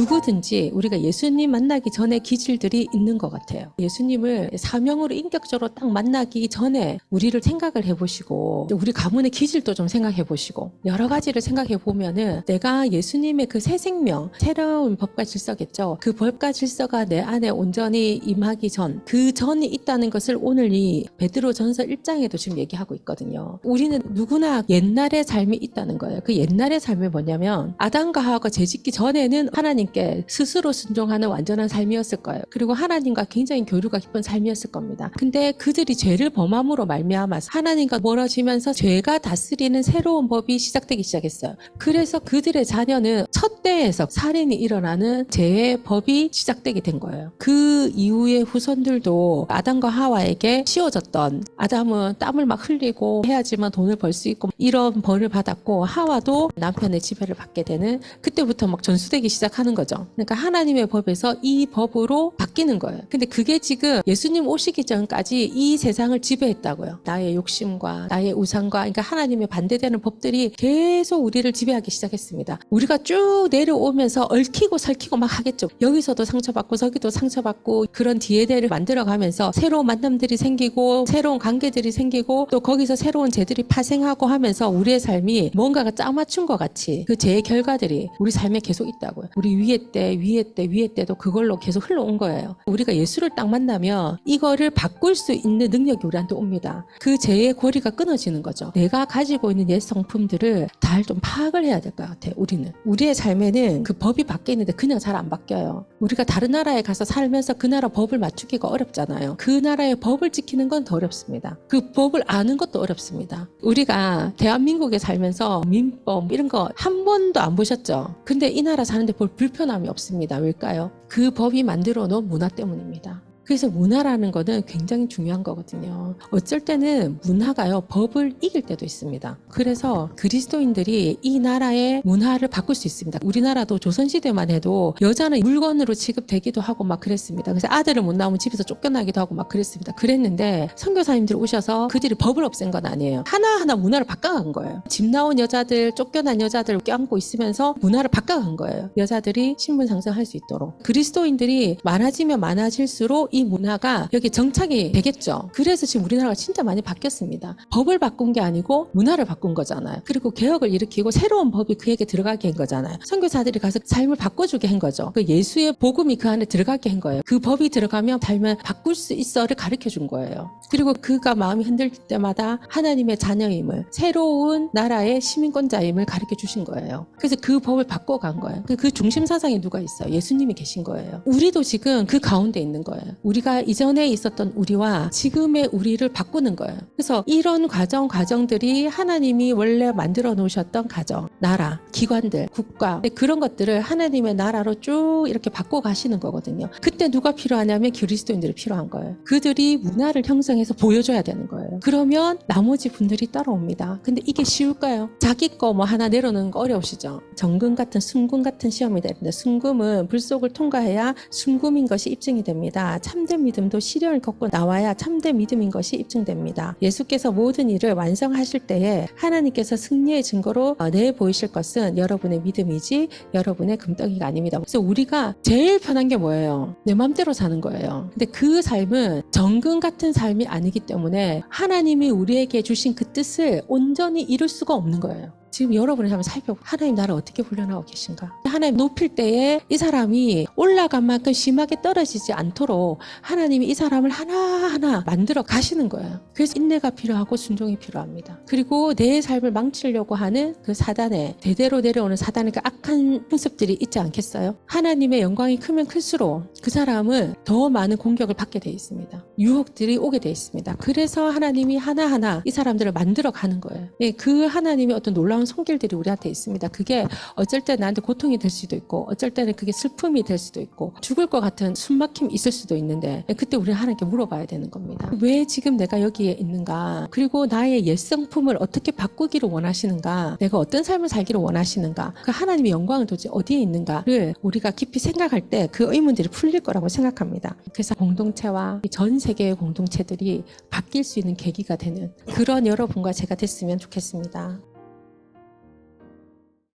누구든지 우리가 예수님 만나기 전에 기질들이 있는 것 같아요. 예수님을 사명으로 인격적으로 딱 만나기 전에 우리를 생각을 해보시고 우리 가문의 기질도 좀 생각해 보시고 여러 가지를 생각해 보면은 내가 예수님의 그 새 생명, 새로운 법과 질서겠죠. 그 법과 질서가 내 안에 온전히 임하기 전, 그 전이 있다는 것을 오늘 이 베드로전서 1장에도 지금 얘기하고 있거든요. 우리는 누구나 옛날의 삶이 있다는 거예요. 그 옛날의 삶이 뭐냐면 아담과 하와가 죄짓기 전에는 하나님께 스스로 순종하는 완전한 삶이었을 거예요. 그리고 하나님과 굉장히 교류가 깊은 삶이었을 겁니다. 근데 그들이 죄를 범함으로 말미암아서 하나님과 멀어지면서 죄가 다스리는 새로운 법이 시작되기 시작했어요. 그래서 그들의 자녀는 첫 때에서 살인이 일어나는 죄의 법이 시작되게 된 거예요. 그 이후의 후손들도 아담과 하와에게 씌워졌던, 아담은 땀을 막 흘리고 해야지만 돈을 벌 수 있고 이런 벌을 받았고, 하와도 남편의 지배를 받게 되는, 그때부터 막 전수되기 시작하는 거죠. 그러니까 하나님의 법에서 이 법으로 바뀌는 거예요. 근데 그게 지금 예수님 오시기 전까지 이 세상을 지배했다고요. 나의 욕심과 나의 우상과, 그러니까 하나님의 반대되는 법들이 계속 우리를 지배하기 시작했습니다. 우리가 쭉 내려오면서 얽히고 설키고 막 하겠죠. 여기서도 상처받고 저기도 상처받고, 그런 DNA를 만들어가면서 새로운 만남들이 생기고 새로운 관계들이 생기고 또 거기서 새로운 죄들이 파생하고 하면서 우리의 삶이 뭔가가 짜맞춘 것 같이 그 죄의 결과들이 우리 삶에 계속 있다고요. 우리 위에 때도 그걸로 계속 흘러온 거예요. 우리가 예수를 딱 만나면 이거를 바꿀 수 있는 능력이 우리한테 옵니다. 그 죄의 고리가 끊어지는 거죠. 내가 가지고 있는 옛 성품들을 잘 좀 파악을 해야 될 것 같아요. 우리의 삶에는 그 법이 바뀌는데 그냥 잘 안 바뀌어요. 우리가 다른 나라에 가서 살면서 그 나라 법을 맞추기가 어렵잖아요. 그 나라의 법을 지키는 건 더 어렵습니다. 그 법을 아는 것도 어렵습니다. 우리가 대한민국에 살면서 민법 이런 거 한 번도 안 보셨죠? 근데 이 나라 사는데 볼 불편함이 없습니다. 왜일까요? 그 법이 만들어 놓은 문화 때문입니다. 그래서 문화라는 거는 굉장히 중요한 거거든요. 어쩔 때는 문화가요, 법을 이길 때도 있습니다. 그래서 그리스도인들이 이 나라의 문화를 바꿀 수 있습니다. 우리나라도 조선시대만 해도 여자는 물건으로 취급되기도 하고 막 그랬습니다. 그래서 아들을 못 낳으면 집에서 쫓겨나기도 하고 막 그랬습니다. 그랬는데 선교사님들이 오셔서 그들이 법을 없앤 건 아니에요. 하나하나 문화를 바꿔간 거예요. 집 나온 여자들, 쫓겨난 여자들 껴안고 있으면서 문화를 바꿔간 거예요. 여자들이 신분 상승할 수 있도록. 그리스도인들이 많아지면 많아질수록 이 문화가 여기 정착이 되겠죠. 그래서 지금 우리나라가 진짜 많이 바뀌었습니다. 법을 바꾼 게 아니고 문화를 바꾼 거잖아요. 그리고 개혁을 일으키고 새로운 법이 그에게 들어가게 한 거잖아요. 선교사들이 가서 삶을 바꿔주게 한 거죠. 그 예수의 복음이 그 안에 들어가게 한 거예요. 그 법이 들어가면 삶을 바꿀 수 있어를 가르쳐 준 거예요. 그리고 그가 마음이 흔들릴 때마다 하나님의 자녀임을, 새로운 나라의 시민권자임을 가르쳐 주신 거예요. 그래서 그 법을 바꿔간 거예요. 그 중심 사상에 누가 있어요? 예수님이 계신 거예요. 우리도 지금 그 가운데 있는 거예요. 우리가 이전에 있었던 우리와 지금의 우리를 바꾸는 거예요. 그래서 이런 과정들이 하나님이 원래 만들어 놓으셨던 가정, 나라, 기관들, 국가, 그런 것들을 하나님의 나라로 쭉 이렇게 바꿔 가시는 거거든요. 그때 누가 필요하냐면 그리스도인들이 필요한 거예요. 그들이 문화를 형성해서 보여줘야 되는 거예요. 그러면 나머지 분들이 따라옵니다. 근데 이게 쉬울까요? 자기 거 뭐 하나 내려놓는 거 어려우시죠? 정금 같은 순금 같은 시험이 되는데, 순금은 불속을 통과해야 순금인 것이 입증이 됩니다. 참된 믿음도 시련을 겪고 나와야 참된 믿음인 것이 입증됩니다. 예수께서 모든 일을 완성하실 때에 하나님께서 승리의 증거로 내보이실 것은 여러분의 믿음이지 여러분의 금덩이가 아닙니다. 그래서 우리가 제일 편한 게 뭐예요? 내 맘대로 사는 거예요. 근데 그 삶은 정금 같은 삶이 아니기 때문에 하나님이 우리에게 주신 그 뜻을 온전히 이룰 수가 없는 거예요. 지금 여러분이 한번 살펴보고, 하나님 나를 어떻게 훈련하고 계신가? 하나님 높일 때에 이 사람이 올라간 만큼 심하게 떨어지지 않도록 하나님이 이 사람을 하나하나 만들어 가시는 거예요. 그래서 인내가 필요하고 순종이 필요합니다. 그리고 내 삶을 망치려고 하는 그 사단의, 대대로 내려오는 사단의 그 악한 풍습들이 있지 않겠어요? 하나님의 영광이 크면 클수록 그 사람은 더 많은 공격을 받게 돼 있습니다. 유혹들이 오게 돼 있습니다. 그래서 하나님이 하나하나 이 사람들을 만들어 가는 거예요. 그 하나님의 어떤 놀라운 손길들이 우리한테 있습니다. 그게 어쩔 때 나한테 고통이 될 수도 있고, 어쩔 때는 그게 슬픔이 될 수도 있고, 죽을 것 같은 숨막힘이 있을 수도 있는데, 그때 우리는 하나님께 물어봐야 되는 겁니다. 왜 지금 내가 여기에 있는가? 그리고 나의 옛 성품을 어떻게 바꾸기를 원하시는가? 내가 어떤 삶을 살기를 원하시는가? 그 하나님의 영광은 도대체 어디에 있는가를 우리가 깊이 생각할 때 그 의문들이 풀릴 거라고 생각합니다. 그래서 공동체와 전 세계의 공동체들이 바뀔 수 있는 계기가 되는 그런 여러분과 제가 됐으면 좋겠습니다.